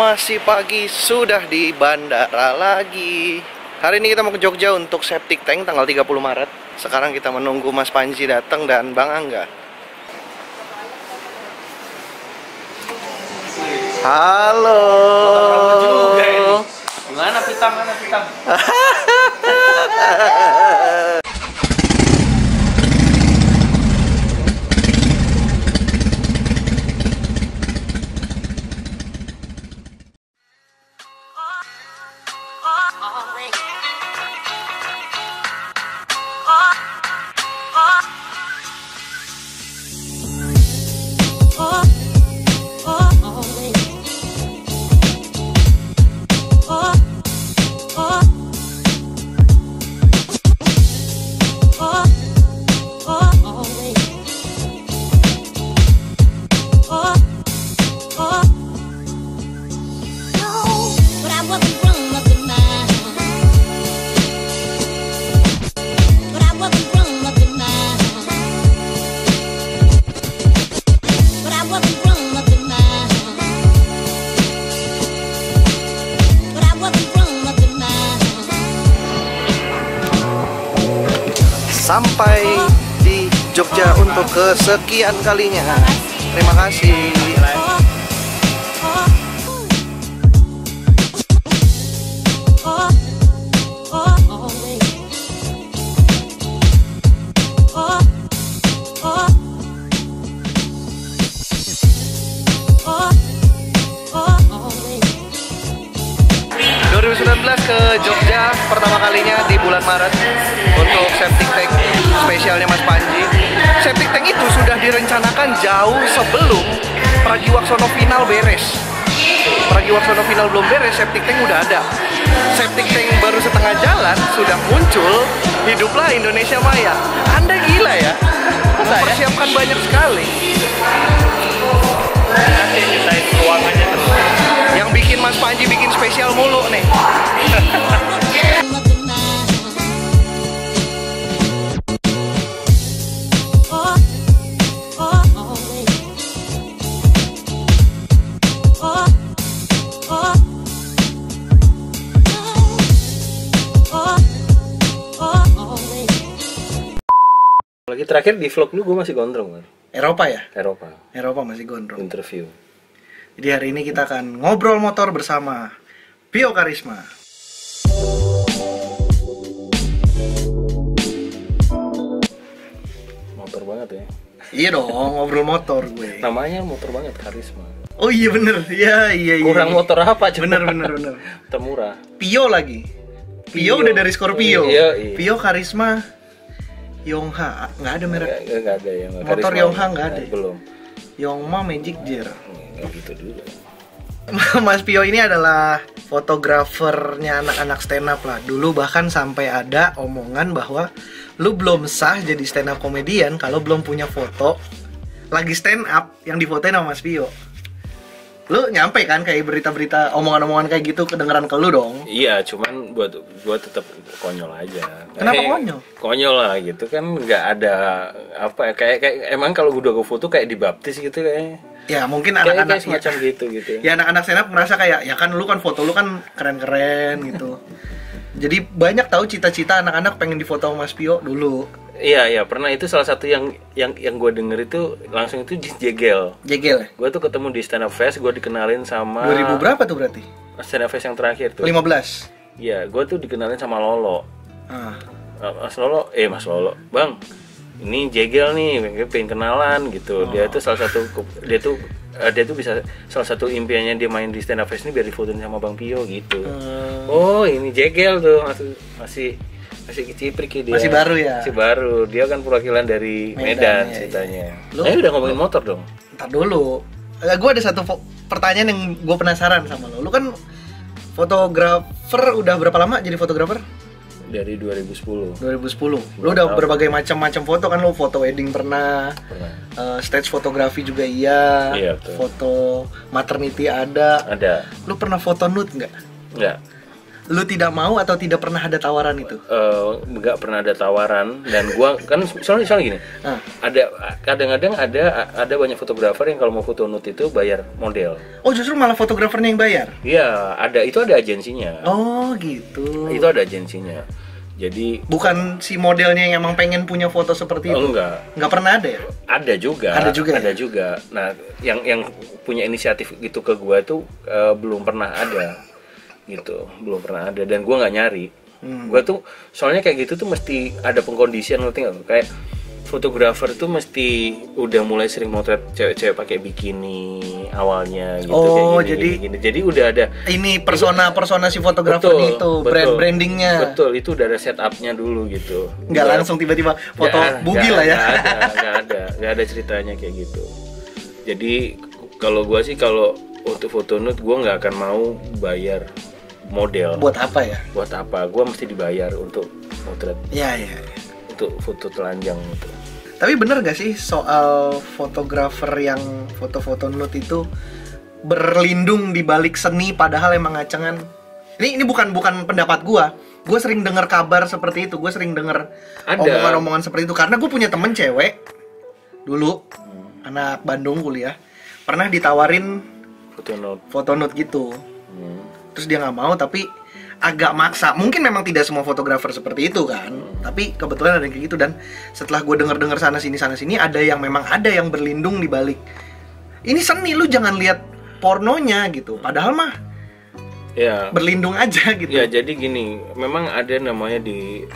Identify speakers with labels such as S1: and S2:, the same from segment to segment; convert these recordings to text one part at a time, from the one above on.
S1: Masih pagi, sudah di bandara lagi. Hari ini kita mau ke Jogja untuk septic tank tanggal 30 Maret. Sekarang kita menunggu Mas Panji datang dan Bang Angga. Halo.
S2: Juga ini. Gimana pitang?
S1: Sampai di Jogja untuk kesekian kalinya. Terima kasih. Ke Jogja pertama kalinya di bulan Maret untuk septic tank spesialnya Mas Panji. Septic tank itu sudah direncanakan jauh sebelum Pragiwaksono final beres. Pragiwaksono final belum beres, septic tank udah ada. Septic tank baru setengah jalan sudah muncul, hiduplah Indonesia Maya. Anda gila ya, mempersiapkan banyak sekali.
S2: Nanti ceritain ruangannya terus.
S1: Yang bikin Mas Panji bikin spesial mulu nih.
S2: Lagi terakhir di vlog lu gue masih gondrong kan?
S1: Eropa ya?
S2: Eropa
S1: Masih gondrong.
S2: interview.
S1: Jadi hari ini kita akan ngobrol motor bersama Pio Karisma.
S2: Motor banget ya.
S1: Iya dong, ngobrol motor gue.
S2: Namanya motor banget, Karisma.
S1: Oh iya bener, iya.
S2: Kurang motor apa coba?
S1: Bener.
S2: Termurah.
S1: Pio lagi. Pio udah dari Scorpio.
S2: Iya.
S1: Pio Karisma Yongha, nggak ada merek.
S2: Nggak ada yang
S1: Motor
S2: Karisma.
S1: Yongha nggak ada.
S2: Belum.
S1: Yongma Magic Gear.
S2: Nggak gitu dulu.
S1: Mas Pio ini adalah fotografernya anak-anak stand up lah. Dulu bahkan sampai ada omongan bahwa lu belum sah jadi stand up komedian kalau belum punya foto lagi stand up yang difotoin sama Mas Pio. Lu nyampe kan kayak berita-berita omongan-omongan kayak gitu kedengeran ke lu dong?
S2: Iya, cuman buat tetap konyol aja.
S1: Kenapa konyol?
S2: Konyol lah gitu kan, nggak ada apa kayak emang kalau udah gue foto kayak dibaptis gitu kayaknya.
S1: Ya mungkin
S2: Kayak
S1: anak-anak
S2: semacam gitu.
S1: Ya anak-anak stand up merasa kayak ya kan lu kan foto lu kan keren-keren gitu. Jadi banyak tahu cita-cita anak-anak pengen difoto sama Mas Pio dulu.
S2: Iya, pernah itu salah satu yang gue denger itu langsung itu Jegel.
S1: Jegel ya?
S2: Gue tuh ketemu di Stand Up Fest, gue dikenalin sama
S1: 2000 berapa tuh berarti?
S2: Stand Up Fest yang terakhir tuh
S1: 15.
S2: Iya, gue tuh dikenalin sama Lolo.
S1: Ah.
S2: Mas Lolo, Bang, ini Jegel nih, pengen kenalan gitu. Dia tuh salah satu dia tuh bisa salah satu impiannya dia main di Stand Up Fest ini biar difotoin sama Bang Pio gitu. Oh, ini Jegel tuh masih kiciprik ya dia.
S1: Masih baru ya?
S2: Masih baru. Dia kan perwakilan dari Medan ceritanya.
S1: Lu
S2: udah ngomongin motor dong.
S1: Ntar dulu. Gue ada satu pertanyaan yang gue penasaran sama lo. Lu kan fotografer udah berapa lama jadi fotografer?
S2: Dari 2010.
S1: 2010. Lu udah berbagai macam foto kan, lu foto wedding pernah. Stage fotografi juga iya.
S2: Iya, betul.
S1: Foto maternity ada.
S2: Ada.
S1: Lu pernah foto nude nggak?
S2: Nggak.
S1: Lu tidak mau atau tidak pernah ada tawaran itu?
S2: Nggak pernah ada tawaran, dan gua kan soalnya gini, ada kadang-kadang ada banyak fotografer yang kalau mau foto nude itu bayar model.
S1: Oh, justru malah fotografernya yang bayar?
S2: Iya, itu ada agensinya.
S1: Oh gitu.
S2: Itu ada agensinya. Jadi
S1: bukan si modelnya yang emang pengen punya foto seperti itu? Nggak pernah ada ya?
S2: Ada juga. Ada juga. Nah, yang punya inisiatif gitu ke gua tuh belum pernah ada. Gitu, belum pernah ada, dan gua nggak nyari. Gua tuh soalnya kayak gitu tuh mesti ada pengkondisian, ngerti nggak? Kayak fotografer tuh mesti udah mulai sering motret cewek-cewek pakai bikini awalnya gitu.
S1: Oh,
S2: kayak gini. Jadi udah ada
S1: ini persona si fotografer itu, brandingnya.
S2: Betul, itu udah ada setupnya dulu gitu.
S1: Nggak langsung tiba-tiba foto bugil lah ya.
S2: Nggak ada ceritanya kayak gitu. Jadi kalau gua sih, kalau untuk foto nude gua nggak akan mau bayar model.
S1: Buat apa ya?
S2: Buat apa? Gua mesti dibayar untuk motret.
S1: Iya.
S2: Untuk foto telanjang gitu.
S1: Tapi bener gak sih soal fotografer yang foto-foto nude itu berlindung di balik seni padahal emang ngacengan? Ini bukan pendapat gua. Gua sering dengar kabar seperti itu. Gua sering dengar omongan-omongan seperti itu karena gua punya temen cewek dulu, anak Bandung kuliah, pernah ditawarin foto nude gitu. Terus dia nggak mau, tapi agak maksa. Mungkin memang tidak semua fotografer seperti itu kan, tapi kebetulan ada yang kayak gitu. Dan setelah gue dengar sana sini ada yang memang ada yang berlindung di balik ini seni, lu jangan lihat pornonya gitu, padahal mah ya berlindung aja gitu.
S2: Ya jadi gini, memang ada namanya di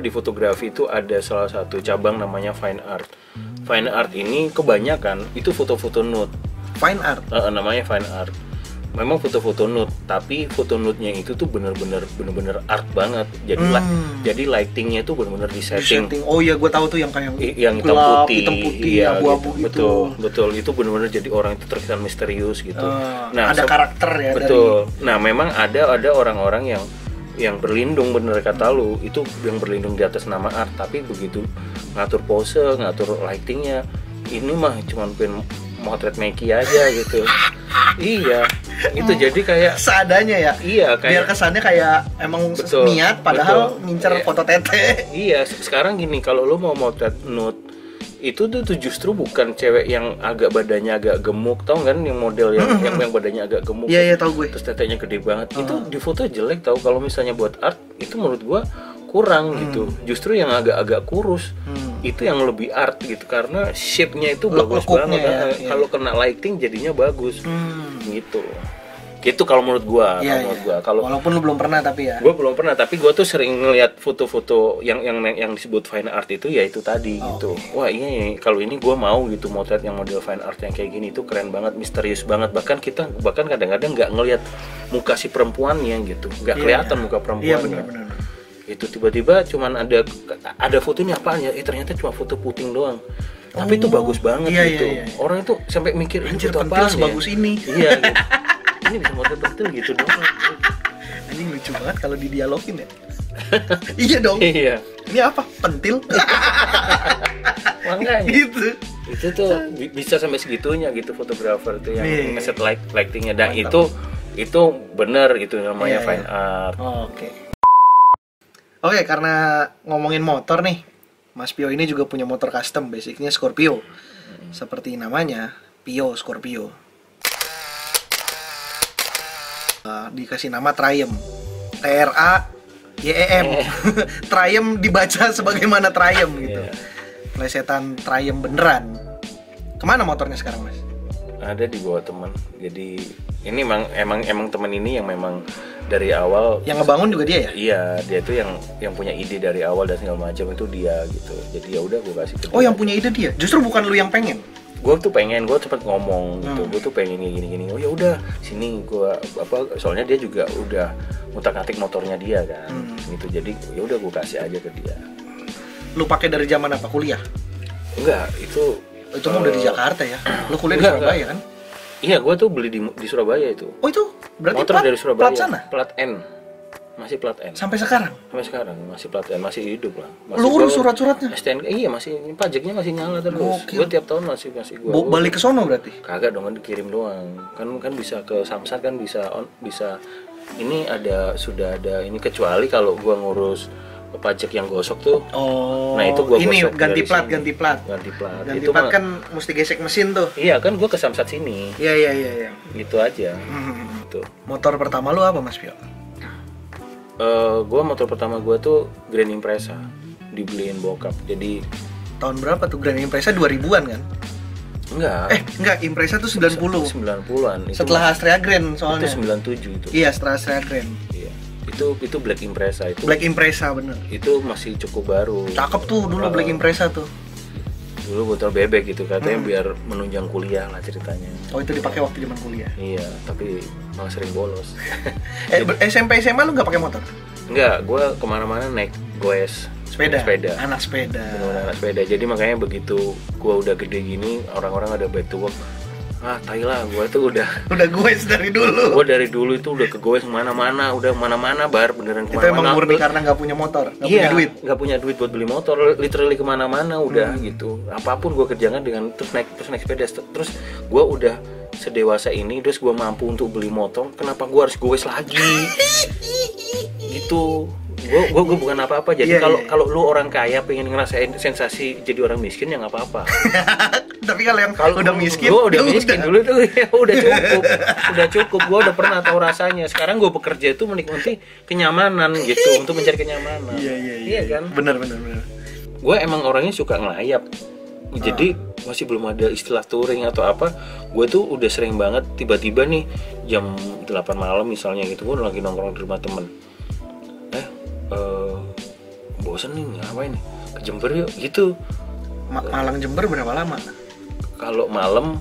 S2: fotografi itu ada salah satu cabang namanya fine art. Fine art ini kebanyakan itu foto-foto nude.
S1: Fine art.
S2: Namanya fine art. Memang foto-foto nude, tapi foto nude-nya itu tuh bener-bener art banget. Jadi lightingnya itu bener-bener disetting.
S1: Oh iya, gue tahu tuh yang kayak
S2: yang hitam putih,
S1: iya, abu-abu gitu.
S2: Betul, itu bener-bener jadi orang itu terkesan misterius gitu.
S1: Nah, ada karakter ya.
S2: Betul. Nah, memang ada orang-orang yang berlindung, bener kata lu, itu yang berlindung di atas nama art, tapi begitu ngatur pose, ngatur lightingnya, ini mah cuman pengen motret Meki aja gitu. Iya, itu jadi kayak
S1: seadanya ya.
S2: Iya, kayak
S1: biar kesannya kayak emang niat, padahal ngincer foto tete.
S2: Iya, sekarang gini, kalau lo mau motret nude itu tuh justru bukan cewek yang agak badannya agak gemuk, tau kan, yang model yang badannya agak gemuk.
S1: Iya, tahu gue.
S2: Terus tetenya gede banget. Itu di foto jelek tau. Kalau misalnya buat art itu menurut gua kurang gitu. Justru yang agak-agak kurus itu yang lebih art gitu, karena shape-nya itu bagus banget.
S1: Ya.
S2: Kalau kena lighting jadinya bagus. Gitu. Gitu kalau menurut gua. Kalau
S1: walaupun lu belum pernah, tapi ya.
S2: Gua belum pernah, tapi gua tuh sering ngeliat foto-foto yang disebut fine art itu, ya itu tadi gitu. Okay. Wah, iya, kalau ini gua mau gitu motret yang model fine art yang kayak gini, itu keren banget, misterius banget. Bahkan kadang-kadang nggak ngelihat muka si perempuannya gitu. Nggak kelihatan muka perempuannya.
S1: Iya, benar.
S2: Itu tiba-tiba cuman ada fotonya apaan ya? Ternyata cuma foto puting doang. Tapi itu bagus banget gitu. Iya. Orang itu sampai mikir,
S1: anjir, pentil sebagus ini.
S2: Iya gitu. Ini bisa motret pentil gitu doang.
S1: Anjing, lucu banget kalau didialogin ya. Iya dong.
S2: Iya.
S1: Ini apa? Pentil.
S2: Makanya
S1: gitu.
S2: Itu tuh bisa sampai segitunya gitu fotografer tuh yang ngeset lightingnya. Dan itu benar, itu namanya fine art.
S1: Oke, karena ngomongin motor nih, Mas Pio ini juga punya motor custom, basicnya Scorpio. Seperti namanya, Pio Scorpio. Dikasih nama Triumph, TRAYEM. Triumph dibaca sebagaimana Triumph gitu. Plesetan Triumph beneran. Kemana motornya sekarang, Mas?
S2: Ada di bawah teman. Jadi ini emang teman ini yang memang dari awal
S1: yang ngebangun juga dia ya?
S2: Iya, dia tuh yang punya ide dari awal dan segala macam, itu dia gitu. Jadi ya udah gue kasih ke dia.
S1: Oh, yang punya ide dia. Justru bukan lu yang pengen.
S2: Gue cepet ngomong gitu. Gue tuh pengen gini. Oh ya udah, sini gue soalnya dia juga udah ngutak-ngatik motornya dia kan. Gitu. Jadi ya udah gue kasih aja ke dia.
S1: Lu pakai dari zaman apa, kuliah?
S2: Enggak, itu
S1: mah udah di Jakarta ya. Lu kuliah di Surabaya kan?
S2: Iya, gue tuh beli di Surabaya itu.
S1: Oh, itu berarti
S2: motor dari Surabaya.
S1: Plat sana?
S2: Plat N. Masih plat N.
S1: Sampai sekarang?
S2: Sampai sekarang masih plat N, masih hidup lah.
S1: Lu urus surat-suratnya?
S2: STNK, iya, masih, pajaknya masih nyala terus. Gue tiap tahun masih gue.
S1: Balik ke sono berarti?
S2: Kagak dong, kan dikirim doang. Kan bisa ke Samsat, kan bisa ini sudah ada ini, kecuali kalau gua ngurus pajak yang gosok tuh.
S1: Oh.
S2: Nah, itu gua
S1: ini
S2: gosok
S1: ganti
S2: dari
S1: plat,
S2: sini.
S1: ganti plat.
S2: Ganti plat.
S1: Ganti
S2: Itu
S1: plat kan mesti gesek mesin tuh.
S2: Iya kan, gua ke Samsat sini.
S1: Iya.
S2: Gitu aja. Gitu.
S1: Motor pertama lu apa, Mas Pio?
S2: Gua motor pertama gua tuh Grand Impreza, dibeliin bokap. Jadi
S1: Tahun berapa tuh Grand Impreza 2000-an kan? Enggak, Impreza tuh 90.
S2: 90-an. Itu
S1: Setelah Astrea Grand soalnya.
S2: itu 97 itu.
S1: Iya, setelah Astrea Grand.
S2: Iya. Itu Black Impreza itu.
S1: Black Impreza bener.
S2: Itu masih cukup baru.
S1: Cakep tuh dulu Black Impreza tuh.
S2: Dulu botol bebek gitu katanya biar menunjang kuliah lah ceritanya.
S1: Oh, itu dipakai waktu zaman kuliah.
S2: Iya, tapi malah sering bolos.
S1: SMP SMA lu nggak pakai motor?
S2: Enggak, gue kemana-mana naik goes.
S1: Sepeda.
S2: Benar-benar
S1: Anak sepeda.
S2: anak sepeda. Jadi makanya begitu gue udah gede gini, orang-orang ada back to work. Tai lah, gue tuh udah
S1: gue dari dulu.
S2: gue dari dulu itu udah ke goes kemana-mana, udah mana-mana bar beneran
S1: Itu
S2: kemana-mana.
S1: emang murni karena nggak punya motor, nggak
S2: Iya,
S1: punya duit.
S2: nggak punya duit buat beli motor, literally kemana-mana udah gitu. Apapun gue kerjakan dengan terus naik sepeda. Terus gue udah sedewasa ini, terus gue mampu untuk beli motor, kenapa gue harus goes lagi? Gitu. Gue bukan apa-apa. Jadi kalau lu orang kaya pengen ngerasain sensasi jadi orang miskin ya nggak apa-apa.
S1: Tapi kalau yang udah miskin,
S2: gue udah miskin dulu tuh ya udah cukup. Gue udah pernah tahu rasanya. Sekarang gue bekerja itu menikmati kenyamanan gitu, untuk mencari kenyamanan. Iya kan?
S1: Bener.
S2: Gue emang orangnya suka ngelayap. Jadi masih belum ada istilah touring atau apa. Gue tuh udah sering banget tiba-tiba nih jam 8 malam misalnya gitu, gue lagi nongkrong di rumah temen. Bosan nih, ngapain nih? Ke Jember yuk gitu.
S1: Malang Jember berapa lama?
S2: Kalau malam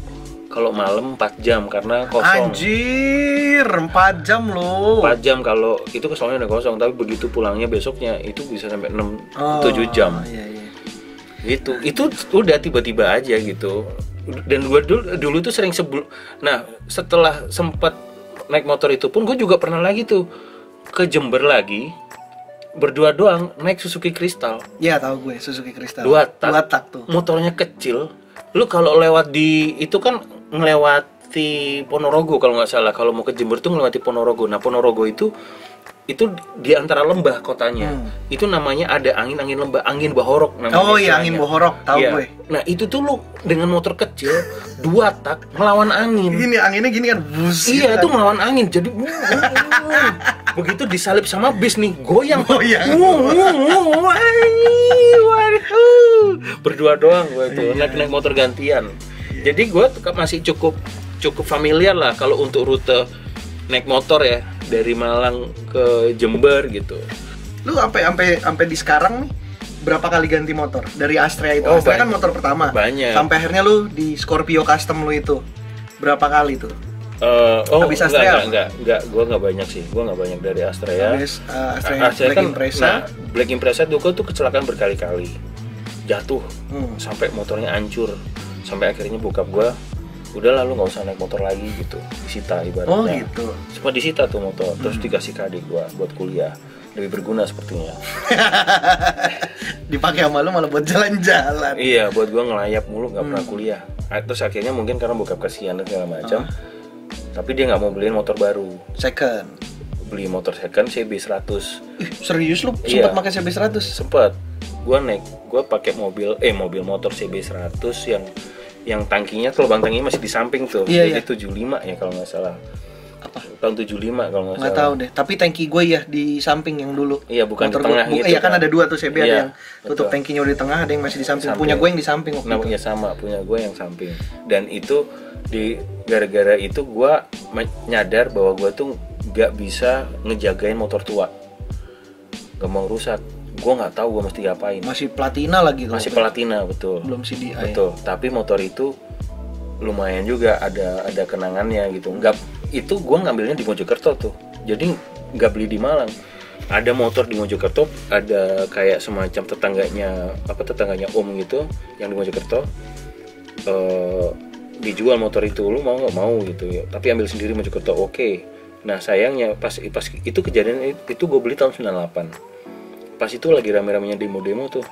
S2: 4 jam karena kosong.
S1: Anjir, 4 jam loh.
S2: 4 jam kalau itu soalnya udah kosong, tapi begitu pulangnya besoknya itu bisa sampai 7 jam.
S1: Iya.
S2: Gitu. Itu udah tiba-tiba aja gitu. Dan gue dulu tuh sering nah, setelah sempat naik motor itu pun gue juga pernah lagi tuh ke Jember lagi. Berdua doang naik Suzuki Crystal.
S1: Iya, tahu gue Suzuki Crystal.
S2: 2 tak
S1: tuh.
S2: Motornya kecil. Lu kalau lewat di itu kan ngelewati Ponorogo kalau nggak salah. Kalau mau ke Jember tuh ngelewati Ponorogo. Nah, Ponorogo itu di antara lembah kotanya. Itu namanya ada angin lembah, angin Bahorok namanya.
S1: Oh iya, angin Bahorok, tahu gue.
S2: Nah, itu tuh lu dengan motor kecil 2 tak melawan angin.
S1: Gini, anginnya gini kan, bus.
S2: Iya, itu melawan angin. Jadi begitu disalip sama bis nih, goyang. Berdua doang gue tuh, naik motor gantian. Jadi gue masih cukup familiar lah kalau untuk rute naik motor ya, dari Malang ke Jember gitu.
S1: Lu sampai di sekarang nih berapa kali ganti motor dari Astrea itu? Astrea kan motor pertama.
S2: Banyak.
S1: Sampai akhirnya lu di Scorpio custom lu itu berapa kali tuh?
S2: Habis Astrea? Enggak, gue nggak banyak sih. Gue nggak banyak dari Astrea.
S1: Astrea Black
S2: kan,
S1: Impreza.
S2: Nah, Black Impreza tuh kecelakaan berkali-kali, jatuh, sampai motornya hancur, sampai akhirnya bokap gue, udah lalu nggak usah naik motor lagi gitu, disita ibaratnya.
S1: Oh gitu.
S2: Semua disita tuh motor, terus dikasih ke adik gue buat kuliah, lebih berguna sepertinya.
S1: Dipakai sama lu malah buat jalan-jalan.
S2: Iya, buat gue ngelayap mulu, nggak pernah kuliah. Terus akhirnya mungkin karena bokap kasihan dan segala macam. Tapi dia nggak mau beliin motor baru.
S1: Second.
S2: Beli motor second CB 100.
S1: Serius lu sempat pakai CB 100?
S2: Sempat. Gue pakai motor CB 100 yang tangkinya, lubang tangkinya masih di samping tuh. Jadi 75 ya kalau nggak salah. Apa? Tahun 75 kalau nggak salah.
S1: Nggak tahu deh. Tapi tangki gue ya di samping yang dulu.
S2: Iya, bukan
S1: motor
S2: di tengah gitu.
S1: Iya kan ada 2 tuh CB, ada yang tutup
S2: betul.
S1: tangkinya udah di tengah, ada yang masih di samping. Punya gue yang di samping waktu itu.
S2: Ya sama, punya gue yang samping. Dan itu gara-gara itu gue nyadar bahwa gue tuh nggak bisa ngejagain motor tua, nggak mau rusak. Gue nggak tahu gue mesti ngapain.
S1: Masih platina lagi tuh.
S2: Masih platina, betul.
S1: Belum CDI.
S2: Betul. Tapi motor itu lumayan juga ada kenangannya gitu. Itu gue ngambilnya di Mojokerto tuh. Jadi nggak beli di Malang. Ada motor di Mojokerto, ada kayak semacam tetangganya Om gitu yang di Mojokerto. Dijual motor itu, lu mau nggak mau gitu ya, tapi ambil sendiri Mojokerto. Oke. Nah sayangnya pas itu kejadian itu gue beli tahun 98. Pas itu lagi rame-ramenya demo tuh.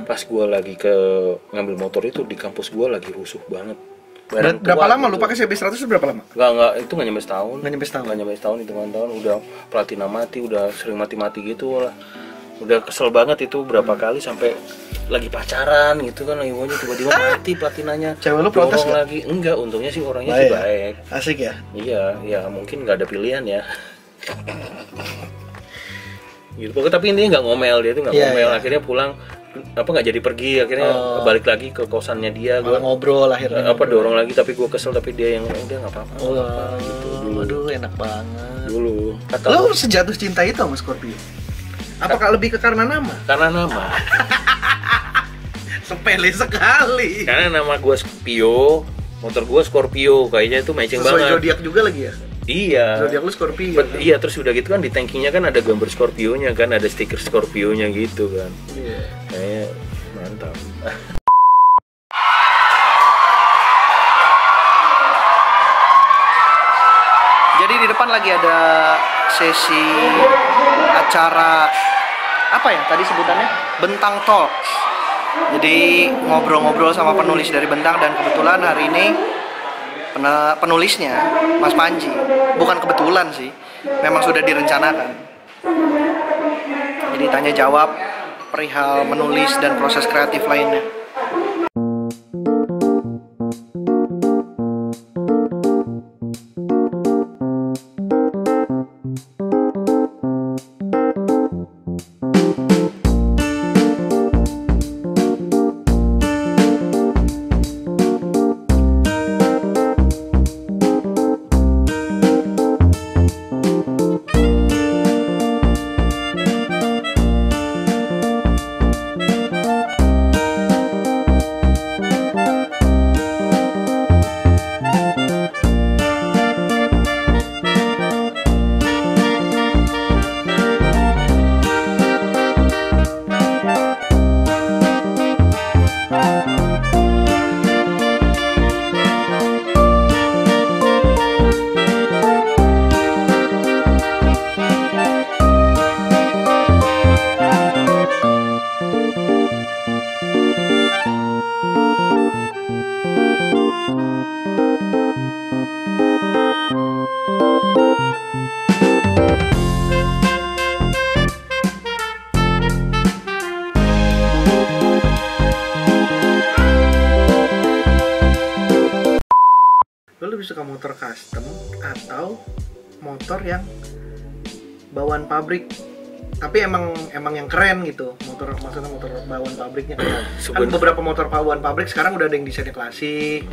S2: Pas gue lagi ngambil motor itu di kampus gue lagi rusuh banget.
S1: Berapa lama lu pakai CB100 itu berapa lama?
S2: Enggak, itu nggak nyampe setahun.
S1: Nggak nyampe setahun,
S2: hitungan tahun udah platina mati, udah sering mati gitu lah. Udah kesel banget itu berapa kali sampai lagi pacaran gitu kan, lagi maunya tiba-tiba mati platinanya.
S1: Cewek lu protes gak?
S2: Lagi enggak, untungnya sih orangnya sih baik.
S1: Asik ya?
S2: Iya, ya mungkin nggak ada pilihan ya. Gitu. Pokoknya tapi intinya nggak ngomel, dia tuh nggak ngomel. Akhirnya pulang nggak jadi pergi, akhirnya balik lagi ke kosannya dia. Gue
S1: ngobrol akhirnya.
S2: Dorong lagi, tapi gue kesel, tapi dia yang udah nggak apa-apa.
S1: Gitu dulu. Aduh, enak banget.
S2: Dulu.
S1: Lo sejatuh cinta itu sama Scorpio? Apakah lebih ke karena nama?
S2: Karena nama.
S1: Sepele sekali.
S2: Karena nama gue Scorpio, motor gue Scorpio, kayaknya itu matching banget.
S1: Sesuai zodiak juga lagi ya?
S2: Iya.
S1: Zodiak lu Scorpio.
S2: Iya, terus udah gitu kan di tankingnya kan ada gambar Scorpio-nya kan, ada stiker Scorpio-nya gitu kan.
S1: Iya.
S2: Kayaknya mantap.
S1: Jadi di depan lagi ada sesi acara apa ya tadi sebutannya? Bentang Talks. Jadi ngobrol-ngobrol sama penulis dari Bentang, dan kebetulan hari ini penulisnya Mas Panji. Bukan kebetulan sih, memang sudah direncanakan. Jadi tanya jawab perihal menulis dan proses kreatif lainnya. Lo lebih suka motor custom atau motor yang bawaan pabrik, tapi emang yang keren gitu, maksudnya motor bawaan pabriknya keren. Kan beberapa motor bawaan pabrik sekarang udah ada yang desainnya klasik,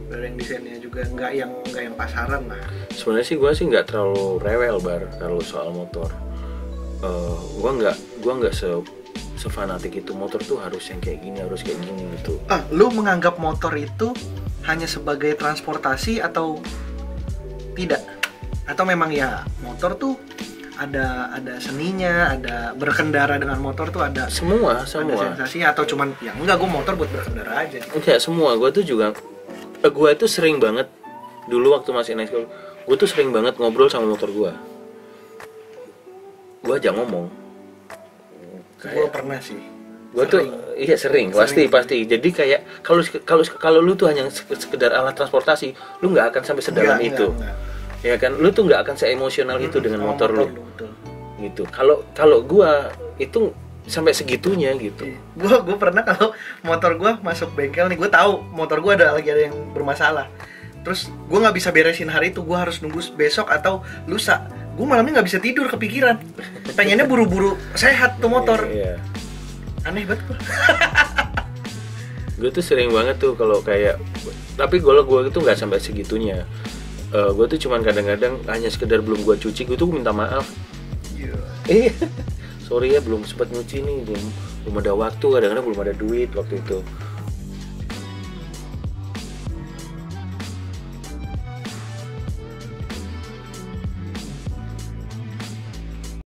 S1: udah ada yang desainnya juga nggak yang pasaran lah.
S2: Sebenarnya sih gue sih nggak terlalu rewel kalau soal motor. Gue nggak sefanatik itu, motor tuh harus yang kayak gini, harus kayak gini gitu.
S1: Lu menganggap motor itu hanya sebagai transportasi atau tidak? Atau memang ya motor tuh ada seninya, ada berkendara dengan motor tuh ada
S2: semua
S1: ada sensasinya, atau cuman ya enggak, gue motor buat berkendara aja.
S2: Enggak, semua. Gue tuh juga gue itu sering banget dulu waktu masih naik sekolah, gue tuh sering banget ngobrol sama motor gue aja ngomong.
S1: Gue pernah sih.
S2: Gue tuh iya sering. Pasti. Jadi kayak kalau lu tuh hanya sekedar alat transportasi, lu nggak akan sampai sedalam itu. Enggak. Ya kan, lu tuh nggak akan seemosional itu dengan motor lu. Betul. Gitu. Kalau gue itu sampai segitunya gitu.
S1: Gue pernah kalau motor gue masuk bengkel nih, gue tahu motor gue lagi ada yang bermasalah. Terus gue nggak bisa beresin hari itu, gue harus nunggu besok atau lusa. Gue malamnya nggak bisa tidur, kepikiran. Pengennya buru-buru sehat tuh motor.
S2: Iya.
S1: Aneh banget gue.
S2: Gue tuh sering banget tuh kalau kayak, tapi gue itu nggak sampai segitunya. Gue tuh cuman kadang-kadang hanya sekedar belum gue cuci, gue tuh minta maaf. Sorry ya belum sempat nyuci nih, belum ada waktu, kadang-kadang belum ada duit waktu itu.